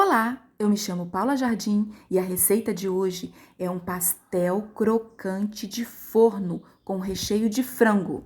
Olá, eu me chamo Paula Jardim e a receita de hoje é um pastel crocante de forno com recheio de frango.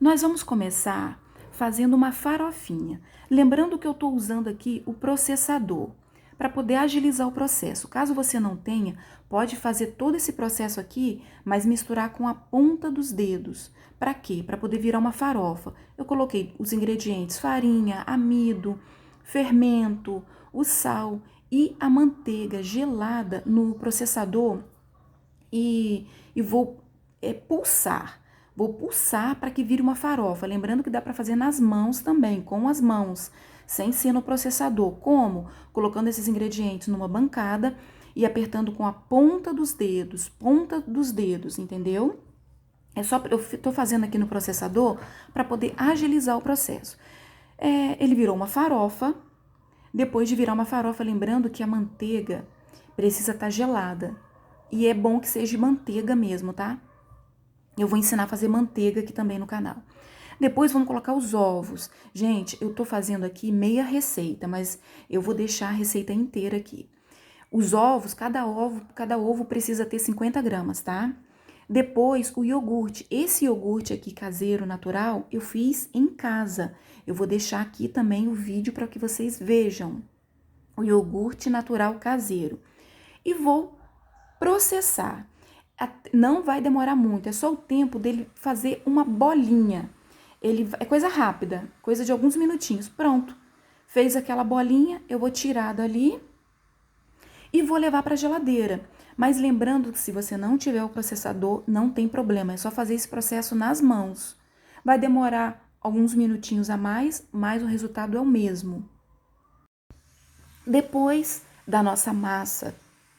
Nós vamos começar fazendo uma farofinha. Lembrando que eu estou usando aqui o processador para poder agilizar o processo. Caso você não tenha, pode fazer todo esse processo aqui, mas misturar com a ponta dos dedos. Para quê? Para poder virar uma farofa. Eu coloquei os ingredientes: farinha, amido, fermento, o sal e a manteiga gelada no processador e vou pulsar. Vou pulsar para que vire uma farofa. Lembrando que dá para fazer nas mãos também, com as mãos, sem ser no processador. Como? Colocando esses ingredientes numa bancada e apertando com a ponta dos dedos, entendeu? Eu estou fazendo aqui no processador para poder agilizar o processo. Ele virou uma farofa. Depois de virar uma farofa, lembrando que a manteiga precisa estar gelada. E é bom que seja manteiga mesmo, tá? Eu vou ensinar a fazer manteiga aqui também no canal. Depois vamos colocar os ovos. Gente, eu tô fazendo aqui meia receita, mas eu vou deixar a receita inteira aqui. Os ovos, cada ovo precisa ter 50 gramas, tá? Depois, o iogurte. Esse iogurte aqui caseiro, natural, eu fiz em casa. Eu vou deixar aqui também o vídeo para que vocês vejam. O iogurte natural caseiro. E vou processar. Não vai demorar muito, é só o tempo dele fazer uma bolinha. É coisa rápida, coisa de alguns minutinhos. Pronto. Fez aquela bolinha, eu vou tirar dali e vou levar para a geladeira. Mas lembrando que se você não tiver o processador, não tem problema, é só fazer esse processo nas mãos. Vai demorar alguns minutinhos a mais, mas o resultado é o mesmo. Depois da nossa massa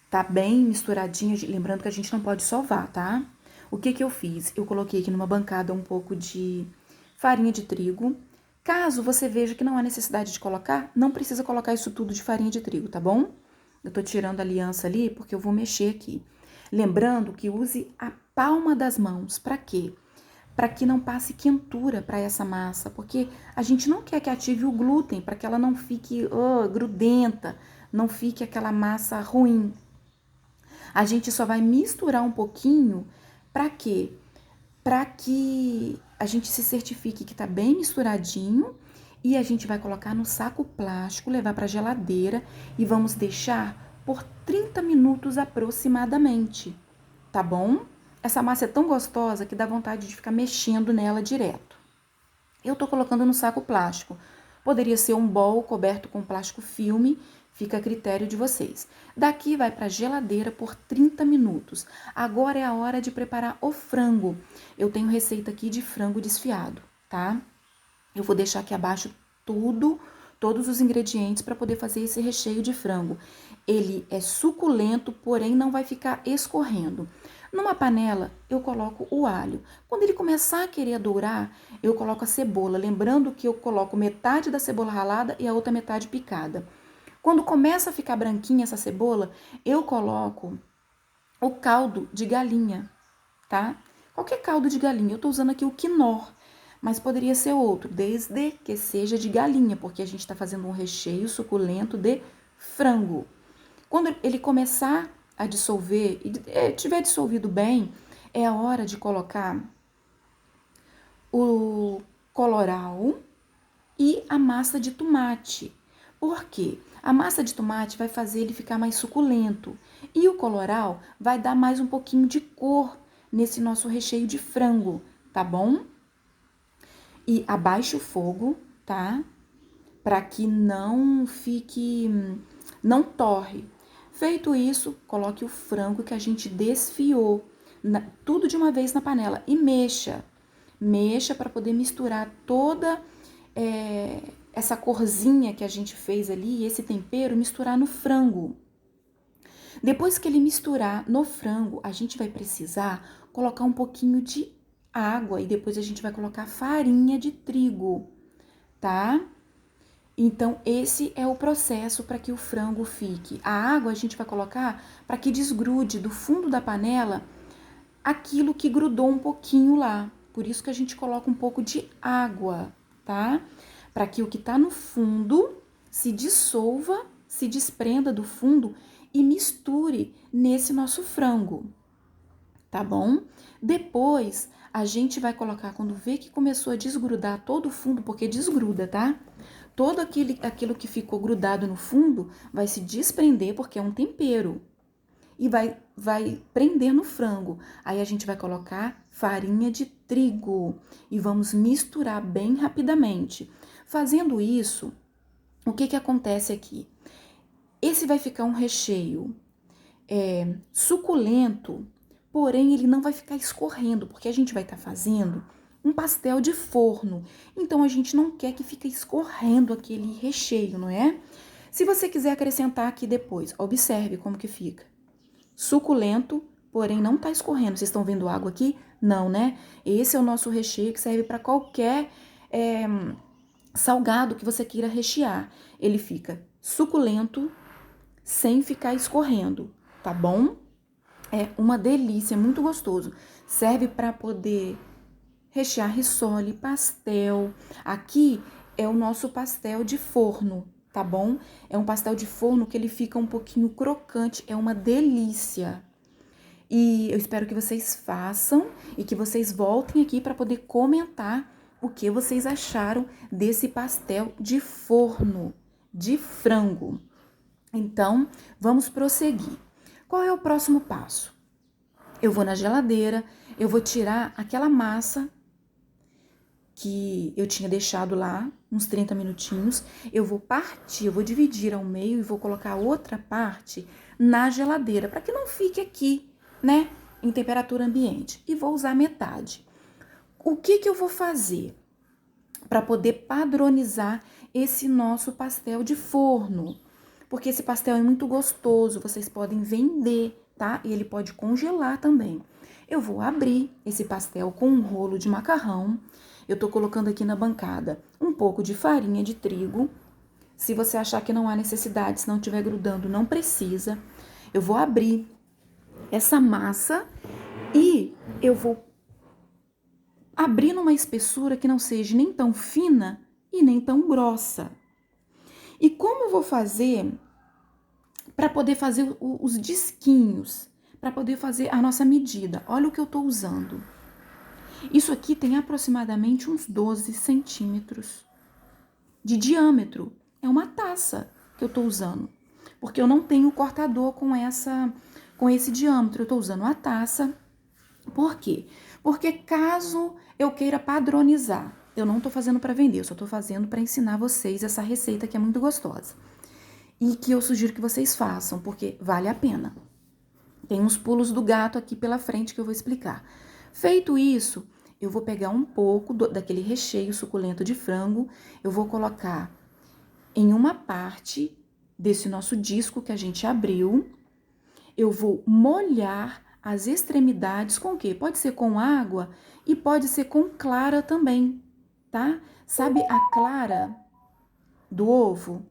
tá bem misturadinha, lembrando que a gente não pode sovar, tá? O que eu fiz? Eu coloquei aqui numa bancada um pouco de farinha de trigo. Caso você veja que não há necessidade de colocar, não precisa colocar isso tudo de farinha de trigo, tá bom? Eu tô tirando a aliança ali porque eu vou mexer aqui. Lembrando que use a palma das mãos. Para quê? Para que não passe quentura para essa massa, porque a gente não quer que ative o glúten, para que ela não fique grudenta, não fique aquela massa ruim. A gente só vai misturar um pouquinho, para quê? Para que a gente se certifique que tá bem misturadinho e a gente vai colocar no saco plástico, levar para a geladeira e vamos deixar por 30 minutos aproximadamente, tá bom? Essa massa é tão gostosa que dá vontade de ficar mexendo nela direto. Eu tô colocando no saco plástico. Poderia ser um bowl coberto com plástico filme, fica a critério de vocês. Daqui vai para a geladeira por 30 minutos. Agora é a hora de preparar o frango. Eu tenho receita aqui de frango desfiado, tá? Eu vou deixar aqui abaixo todos os ingredientes para poder fazer esse recheio de frango. Ele é suculento, porém não vai ficar escorrendo. Numa panela, eu coloco o alho. Quando ele começar a querer dourar, eu coloco a cebola. Lembrando que eu coloco metade da cebola ralada e a outra metade picada. Quando começa a ficar branquinha essa cebola, eu coloco o caldo de galinha, tá? Qualquer caldo de galinha. Eu tô usando aqui o quinor, mas poderia ser outro, desde que seja de galinha, porque a gente tá fazendo um recheio suculento de frango. Quando ele começar a dissolver e tiver dissolvido bem, é a hora de colocar o colorau e a massa de tomate. Por quê? A massa de tomate vai fazer ele ficar mais suculento e o colorau vai dar mais um pouquinho de cor nesse nosso recheio de frango, tá bom? E abaixe o fogo, tá? Para que não torre. Feito isso, coloque o frango que a gente desfiou, tudo de uma vez na panela e mexa. Mexa para poder misturar toda essa corzinha que a gente fez ali, esse tempero, misturar no frango. Depois que ele misturar no frango, a gente vai precisar colocar um pouquinho de água e depois a gente vai colocar farinha de trigo, tá? Então, esse é o processo para que o frango fique. A água a gente vai colocar para que desgrude do fundo da panela aquilo que grudou um pouquinho lá. Por isso que a gente coloca um pouco de água, tá? Para que o que tá no fundo se dissolva se desprenda do fundo e misture nesse nosso frango, tá bom? Depois, a gente vai colocar, quando vê que começou a desgrudar todo o fundo, porque desgruda, tá? Todo aquilo que ficou grudado no fundo vai se desprender, porque é um tempero. E vai prender no frango. Aí a gente vai colocar farinha de trigo e vamos misturar bem rapidamente. Fazendo isso, o que acontece aqui? Esse vai ficar um recheio suculento, porém ele não vai ficar escorrendo, porque a gente vai estar fazendo um pastel de forno. Então a gente não quer que fique escorrendo aquele recheio, não é? Se você quiser acrescentar aqui depois, observe como que fica. Suculento, porém não tá escorrendo. Vocês estão vendo água aqui? Não, né? Esse é o nosso recheio que serve para qualquer salgado que você queira rechear. Ele fica suculento, sem ficar escorrendo, tá bom? É uma delícia, é muito gostoso. Serve para poder rechear risole, pastel. Aqui é o nosso pastel de forno, tá bom? É um pastel de forno que ele fica um pouquinho crocante, é uma delícia. E eu espero que vocês façam e que vocês voltem aqui para poder comentar o que vocês acharam desse pastel de forno, de frango. Então, vamos prosseguir. Qual é o próximo passo? Eu vou na geladeira, eu vou tirar aquela massa que eu tinha deixado lá, uns 30 minutinhos, eu vou partir, eu vou dividir ao meio e vou colocar a outra parte na geladeira, para que não fique aqui, né, em temperatura ambiente. E vou usar metade. O que eu vou fazer para poder padronizar esse nosso pastel de forno? Porque esse pastel é muito gostoso, vocês podem vender, tá? E ele pode congelar também. Eu vou abrir esse pastel com um rolo de macarrão. Eu tô colocando aqui na bancada um pouco de farinha de trigo. Se você achar que não há necessidade, se não estiver grudando, não precisa. Eu vou abrir essa massa e eu vou abrir numa espessura que não seja nem tão fina e nem tão grossa. E como eu vou fazer para poder fazer os disquinhos, para poder fazer a nossa medida? Olha o que eu tô usando. Isso aqui tem aproximadamente uns 12 centímetros de diâmetro. É uma taça que eu tô usando, porque eu não tenho cortador com esse diâmetro. Eu tô usando a taça. Por quê? Porque caso eu queira padronizar, eu não tô fazendo para vender, eu só tô fazendo para ensinar vocês essa receita que é muito gostosa. E que eu sugiro que vocês façam, porque vale a pena. Tem uns pulos do gato aqui pela frente que eu vou explicar. Feito isso, eu vou pegar um pouco daquele recheio suculento de frango, eu vou colocar em uma parte desse nosso disco que a gente abriu, eu vou molhar as extremidades com o quê? Pode ser com água e pode ser com clara também, tá? Sabe a clara do ovo?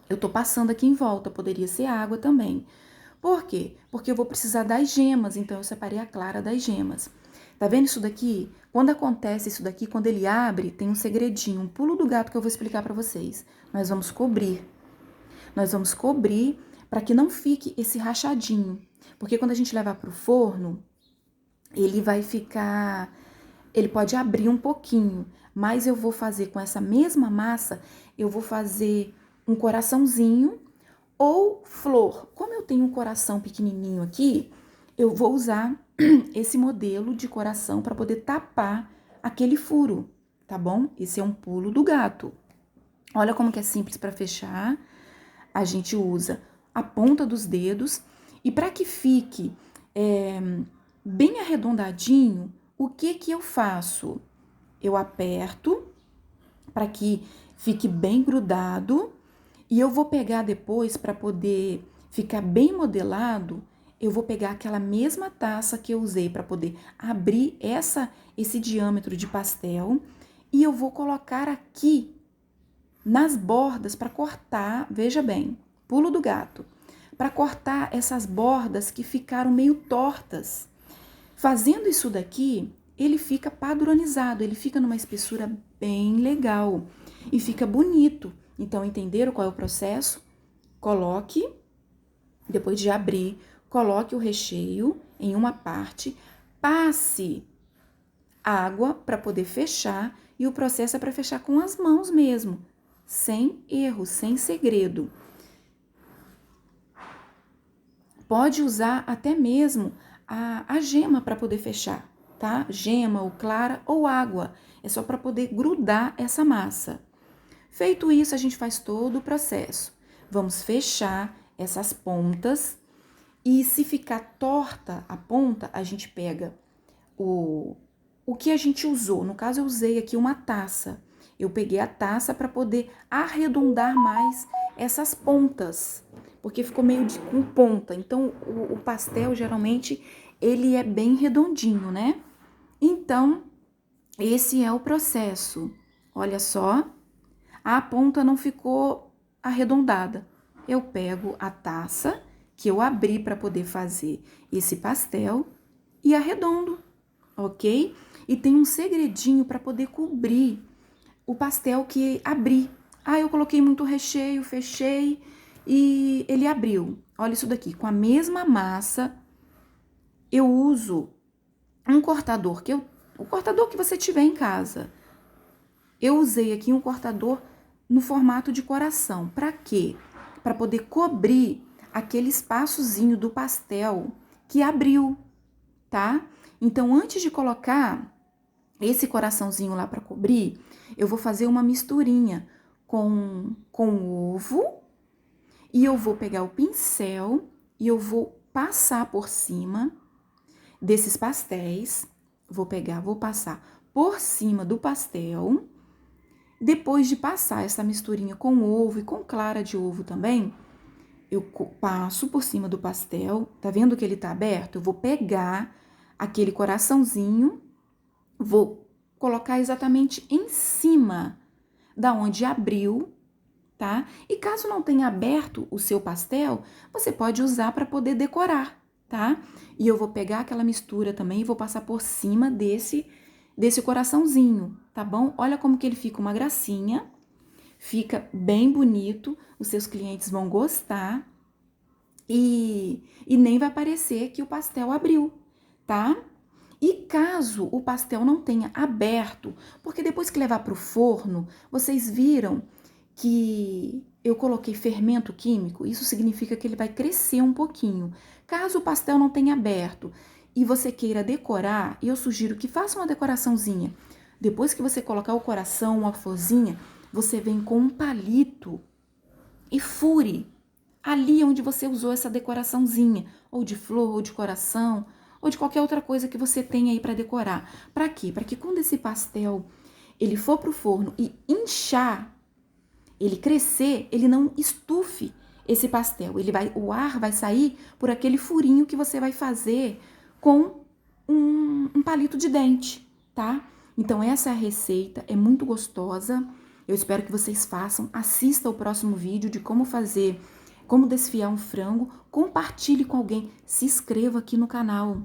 Eu tô passando aqui em volta, poderia ser água também. Por quê? Porque eu vou precisar das gemas, então eu separei a clara das gemas. Tá vendo isso daqui? Quando acontece isso daqui, quando ele abre, tem um segredinho, um pulo do gato que eu vou explicar pra vocês. Nós vamos cobrir. Nós vamos cobrir para que não fique esse rachadinho. Porque quando a gente levar pro forno, ele vai ficar... Ele pode abrir um pouquinho, mas eu vou fazer com essa mesma massa, eu vou fazer um coraçãozinho ou flor. Como eu tenho um coração pequenininho aqui, eu vou usar esse modelo de coração para poder tapar aquele furo, tá bom? Esse é um pulo do gato. Olha como que é simples para fechar. A gente usa a ponta dos dedos e para que fique bem arredondadinho, o que eu faço? Eu aperto para que fique bem grudado e eu vou pegar depois, para poder ficar bem modelado, eu vou pegar aquela mesma taça que eu usei para poder abrir esse diâmetro de pastel e eu vou colocar aqui nas bordas para cortar, veja bem, pulo do gato, para cortar essas bordas que ficaram meio tortas. Fazendo isso daqui, ele fica padronizado, ele fica numa espessura bem legal e fica bonito. Então, entenderam qual é o processo? coloque, depois de abrir, coloque o recheio em uma parte, passe água para poder fechar, e o processo é para fechar com as mãos mesmo, sem erro, sem segredo. Pode usar até mesmo a gema para poder fechar, tá? Gema ou clara ou água, é só para poder grudar essa massa. Feito isso, a gente faz todo o processo. Vamos fechar essas pontas e se ficar torta a ponta, a gente pega o que a gente usou. No caso, eu usei aqui uma taça. Eu peguei a taça para poder arredondar mais essas pontas, porque ficou meio com ponta. Então, o pastel, geralmente, ele é bem redondinho, né? Então, esse é o processo. Olha só, a ponta não ficou arredondada. Eu pego a taça que eu abri para poder fazer esse pastel e arredondo, ok? E tem um segredinho para poder cobrir o pastel que abri. Eu coloquei muito recheio, fechei e ele abriu. Olha isso daqui, com a mesma massa, eu uso um cortador, o cortador que você tiver em casa. Eu usei aqui um cortador no formato de coração. Para quê? Para poder cobrir aquele espaçozinho do pastel que abriu, tá? Então, antes de colocar esse coraçãozinho lá para cobrir, eu vou fazer uma misturinha com o ovo, e eu vou pegar o pincel e eu vou passar por cima desses pastéis. Vou passar por cima do pastel. Depois de passar essa misturinha com ovo e com clara de ovo também, eu passo por cima do pastel. Tá vendo que ele tá aberto? Eu vou pegar aquele coraçãozinho, vou colocar exatamente em cima da onde abriu, tá? E caso não tenha aberto o seu pastel, você pode usar para poder decorar, tá? E eu vou pegar aquela mistura também e vou passar por cima desse coraçãozinho, tá bom? Olha como que ele fica uma gracinha, fica bem bonito, os seus clientes vão gostar e nem vai parecer que o pastel abriu, tá? E caso o pastel não tenha aberto, porque depois que levar para o forno, vocês viram que eu coloquei fermento químico, isso significa que ele vai crescer um pouquinho. Caso o pastel não tenha aberto e você queira decorar, eu sugiro que faça uma decoraçãozinha. Depois que você colocar o coração, uma florzinha, você vem com um palito e fure ali onde você usou essa decoraçãozinha, ou de flor, ou de coração, ou de qualquer outra coisa que você tenha aí para decorar. Para quê? Para que quando esse pastel ele for pro forno e inchar, ele crescer, ele não estufe esse pastel. O ar vai sair por aquele furinho que você vai fazer com um palito de dente, tá? Então essa é a receita, é muito gostosa. Eu espero que vocês façam. Assista o próximo vídeo de como desfiar um frango. Compartilhe com alguém. Se inscreva aqui no canal.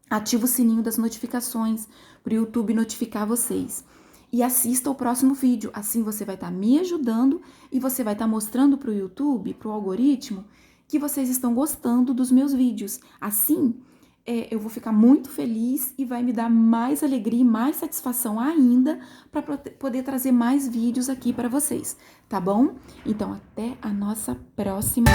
Ativa o sininho das notificações para o YouTube notificar vocês. E assista o próximo vídeo. Assim você vai estar me ajudando e você vai estar mostrando para o YouTube, para o algoritmo, que vocês estão gostando dos meus vídeos. Assim, eu vou ficar muito feliz e vai me dar mais alegria e mais satisfação ainda para poder trazer mais vídeos aqui para vocês, tá bom? Então, até a nossa próxima.